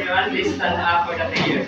everyone, please stand up for the prayer.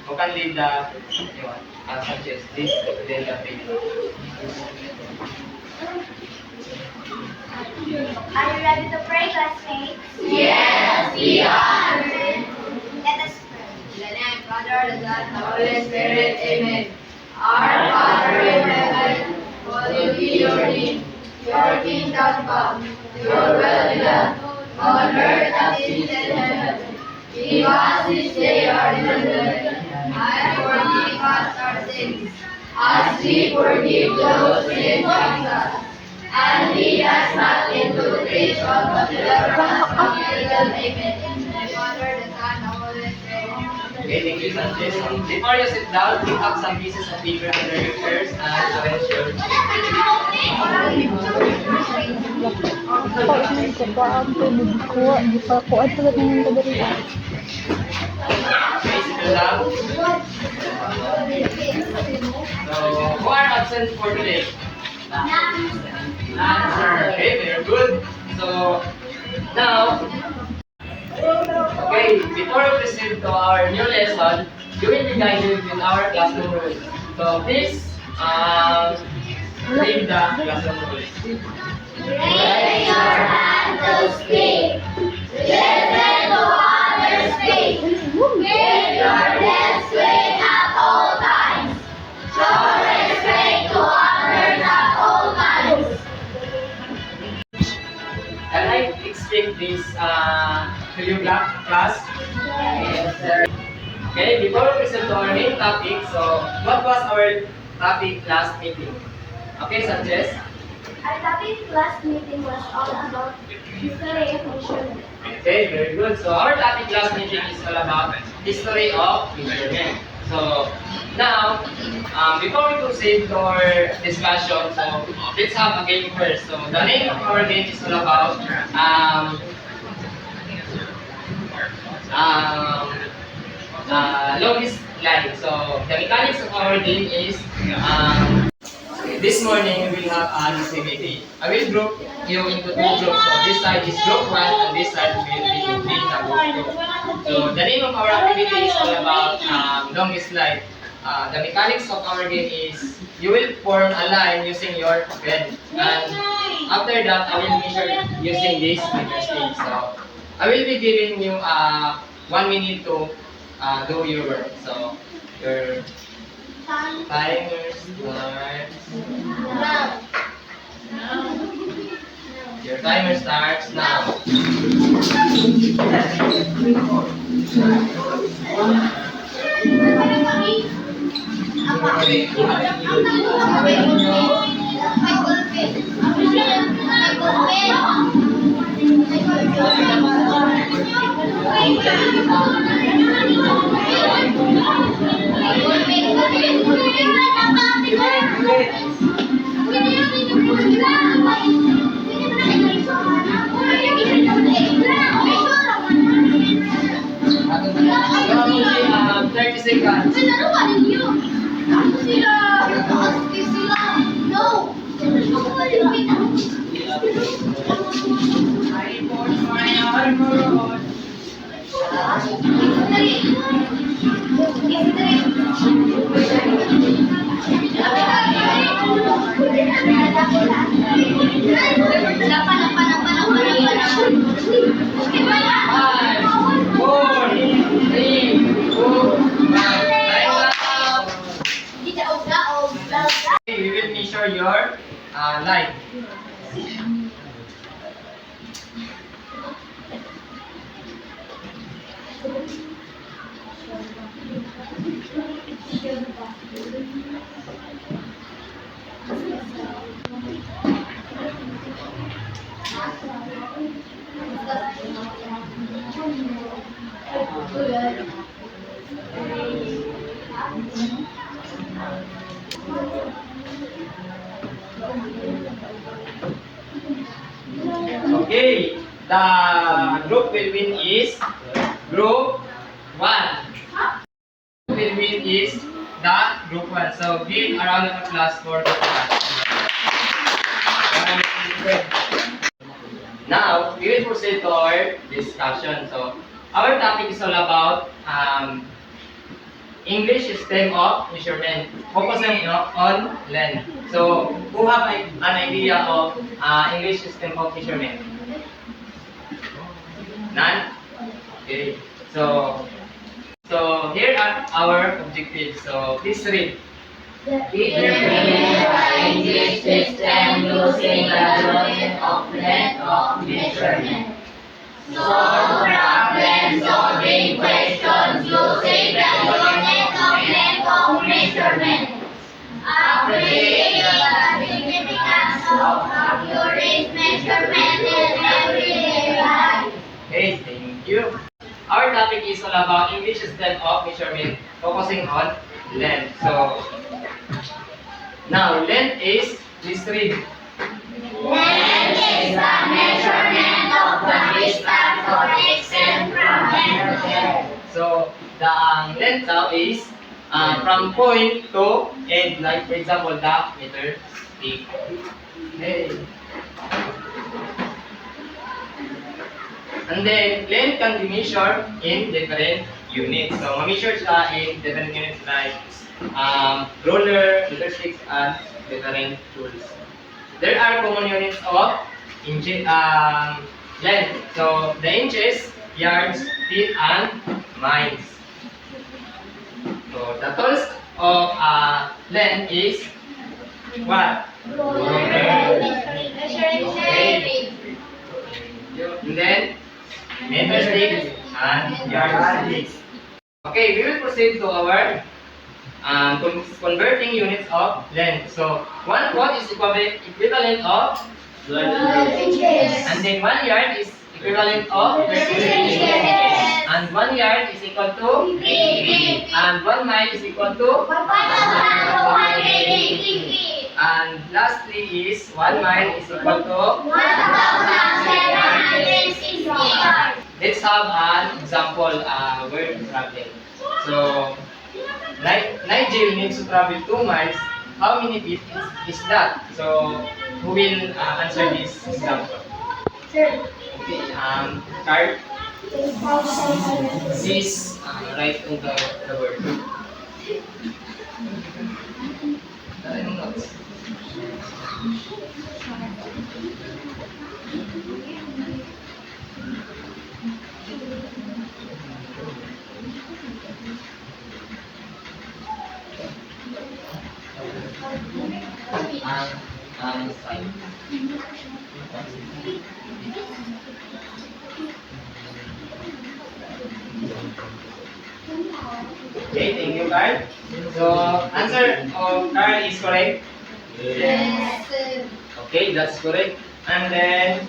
Who can lead the Sanchez, please lead the prayer. Are you ready to pray, classmates? Yes, we are. Let us pray. In the name of Father, the Son, and the Holy Spirit, amen. Our Father in heaven, hallowed be your name. Your kingdom come, your will be done, on earth as it is in heaven. Give us this day our daily bread, and forgive us our sins, as we forgive those who sin against us. And lead us not into temptation, but deliver us from evil. Amen. In the name of the Father, the Son, and the Holy Spirit. Okay, thank you, Sanchez. Before you sit down, pick up some pieces of paper under your chairs and arrange your Okay, sit down. So, who are absent for today? None, sir. Okay, very good. So, now, okay, before we proceed to our new lesson, you will be guided with our classroom rules. So, please, read the classroom rules. Raise your hand to speak. Listen to others speak. Keep your desk clean at all times. Show respect to others at all times. Can I explain this to you, class? Yes, sir. Okay, before we proceed to our main topic, so what was our topic last meeting? Okay, Sanchez? Our topic last meeting was all about history of measurement. Okay, very good. So our topic last meeting is all about history of measurement. So now, before we proceed to our discussion, so let's have a game first. So the name of our game is all about longest line. So the mechanics of our game is this morning we will have an activity. I will group you into two groups. So this side is group 1 and this side will be the group 2. So the name of our activity is all about longest line. The mechanics of our game is you will form a line using your pen, and after that I will measure using this with your stick. So I will be giving you 1 minute to do your work. So your timer starts. Your timer starts now. Only 30 seconds. Five, four, three, two, one. Time out. Okay, we will measure your line. Okay, the group will win is group 1. Will win is the group 1. So give a round of applause for group 1. Now, we will proceed to our discussion. So, our topic is all about English system of measurement, focusing on length. So, who have an idea of English system of measurement? None? Okay. So here are our objectives. So, please read. Determine the English system using the unit of length of measurement. Solve problem solving questions using the unit of length of measurement. Appreciate the significance of accurate measurement in everyday life. Okay, thank you. Our topic is all about English system of measurement, focusing on length. So, now length is, please read. Length is the measurement of the distance or extent from end to end. So, the length now is from point to end, like for example, the meter stick. Okay. And then, length can be measured in different units. So, ma-measure siya in different units like ruler, meter sticks, and different tools. There are common units of length. So, the inches, yards, feet, and miles. So, the tools of length is what? Measuring Okay. And then, meter sticks and yard sticks. Okay, we will proceed to our converting units of length. So, 1 foot is equivalent of 12 inches. and then 1 yard is equivalent of 36 inches. and 1 yard is equal to 3 feet. and 1 mile is equal to 1,280 feet. and lastly is 1 mile is equal to 1,760 yards. let's have an example word traveling. So Nigel needs to travel 2 miles. How many feet is that? So who will answer this example? Sir, Okay, Card, please write on the word. Anong notes? Sign. Okay, thank you, Carl. So, answer of Carl is correct. Yes. Okay, that's correct. And then,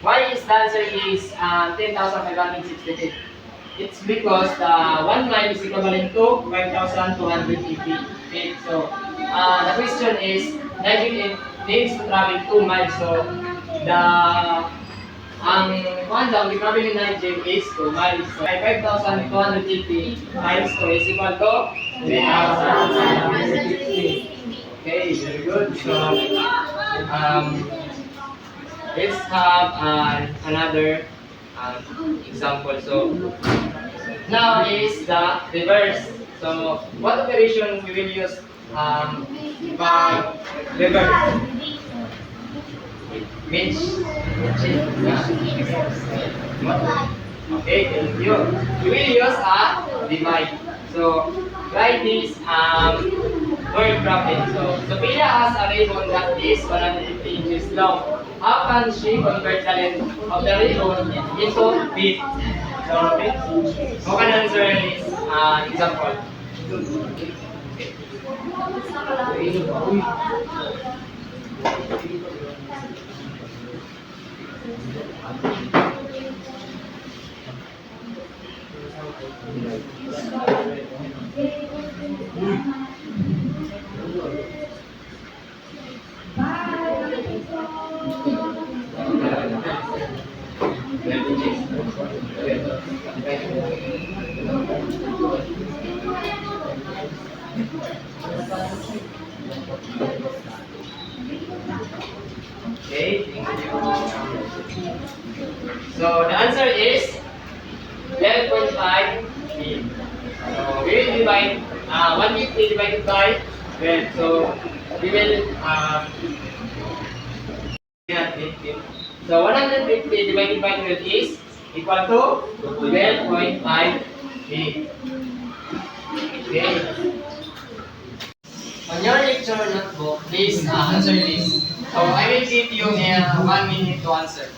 why is the answer is 10,560 feet? It's because the 1 mile is equivalent to 5,280 feet. So, the question is, Nigel needs to travel 2 miles. So, the one down, the travel in Nigel is 2 miles. So, 5,280 times 2 is equal to 3,750. Okay, very good. So, let's have another example. So, now is the reverse. So, what operation we will use by reverse? Which? Okay, thank you. We will use a divide. So, write this word bracket. So, Sophia has a ribbon that is 150 inches long. How can she convert the length of the ribbon into feet? So, who can answer this example? Okay, thank you. So the answer is 12.5 feet. So we will divide 150 divided by 12. So we will so 150 divided by 12 is equal to 12.5 feet. Okay. On your lecture notebook, please answer this. So I will give you 1 minute to answer.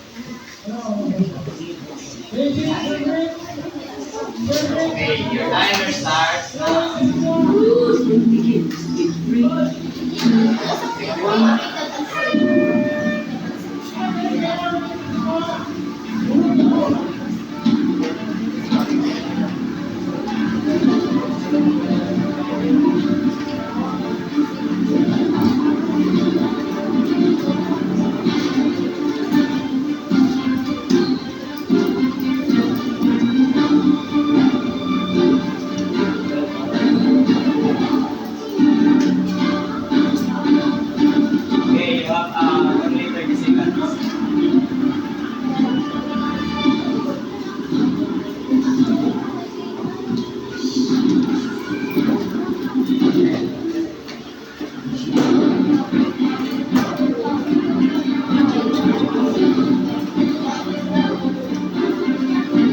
Okay, your timer starts now. Okay, you have only 30 seconds.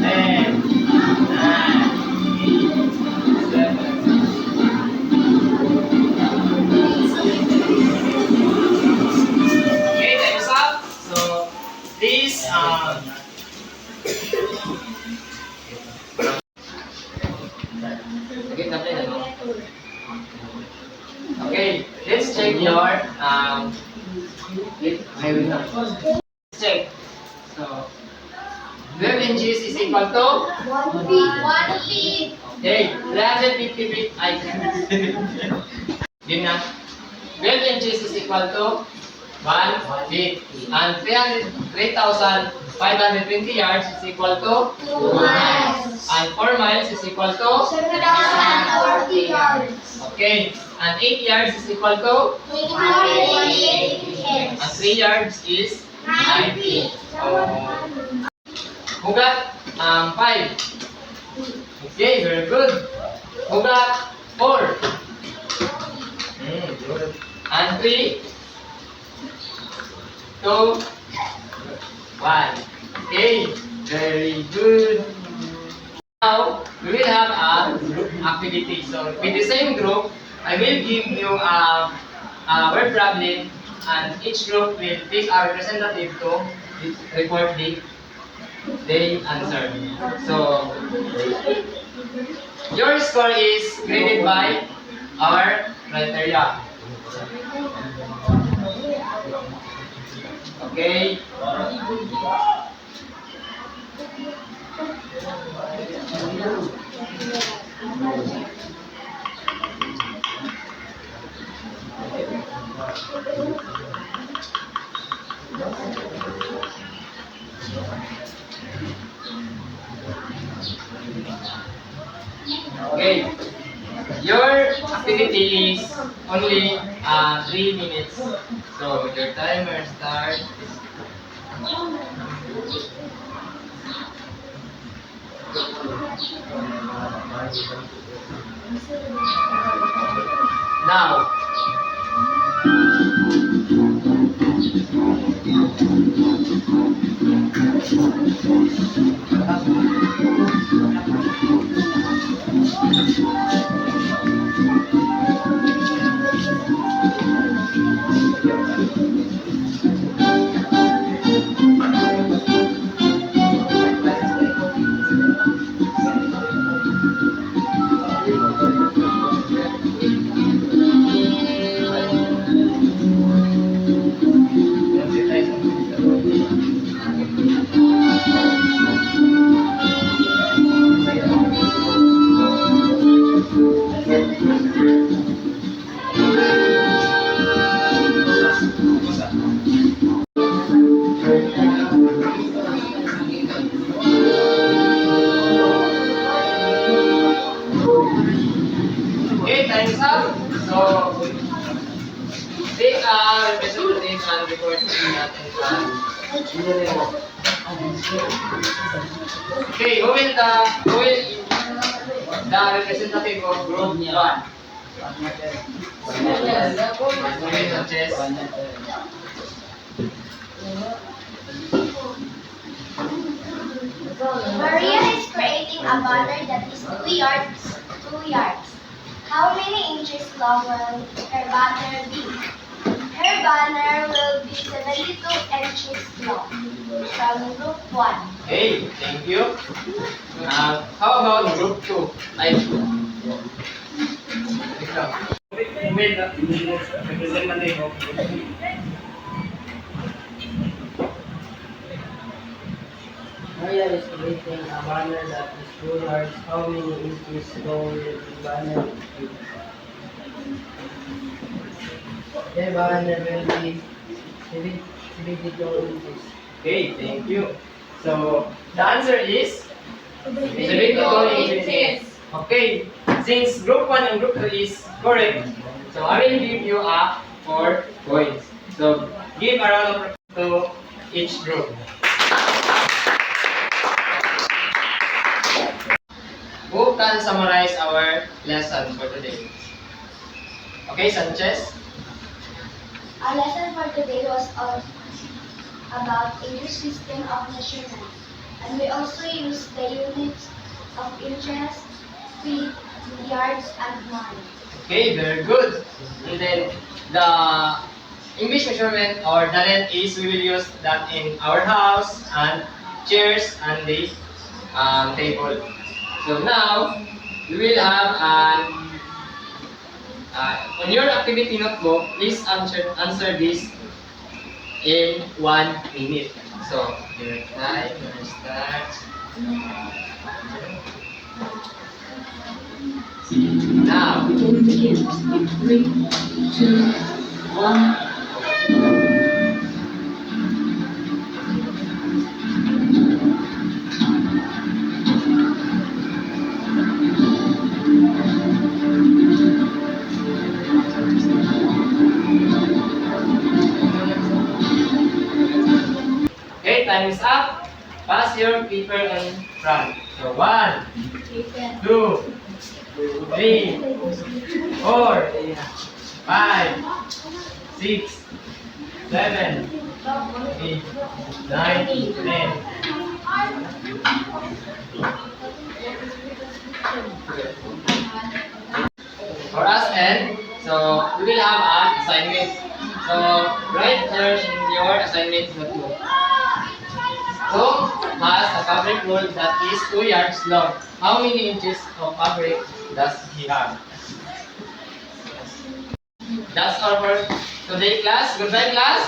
Ten, nine, eight, seven. Okay, time is up. So please okay, let's check your I will not. Let's check. So 12 inches is equal to 1 feet. 1 feet. okay, 350 feet. I Yun na. 12 inches is equal to 1 feet. And 3,520 yards is equal to 2 miles. and 4 miles is equal to 7,040 yards. okay. And 8 yards is equal to 828 and inches. 3 yards is 9 feet. Hugat 5. Okay, very good. Hugat 4. Good. And 3, 2, 1. Okay, very good. Now, we will have a group activity. So, with the same group, I will give you a word problem and each group will pick a representative to report the answer. So, your score is graded by our criteria. Okay? Okay. Your activity is only 3 minutes. So your timer starts now. Okay, time's up. So, they are representative and report natin sa okay, who will the representative of group 1? Okay, Sanchez. Maria is creating a banner that is 2 yards. 2 yards. How many inches long will her banner be? Her banner will be 72 inches long. From group 1. Okay, thank you. How about group 2? Ay, ikaw. Who will the representative of group 2? Maria is creating a banner that is 2 yards. How many inches long will the banner be? The banner will be 72 inches. Okay, thank you. So, the answer is 72 inches. Okay, since group 1 and group 2 is correct, so I will give you a 4 points. So, give a round of applause to each group. Who can summarize our lesson for today? Okay, Sanchez? Our lesson for today was about English system of measurement. And we also used the units of inches, feet, yards, and miles. Okay, very good. And then the English measurement or the length is we will use that in our house and chairs and the table. So now we will have on your activity notebook, please answer this in 1 minute. So your time will start now. In 3, 2, 1. Okay, time is up. Pass your paper in front. So 1, 2, 3, 4, 5, 6, 7, 8, 9, 10. For us and so we will have an assignment. So write there in your assignment notebook. So has a fabric roll that is 2 yards long. How many inches of fabric does he have? That's all for today, class. Goodbye, class.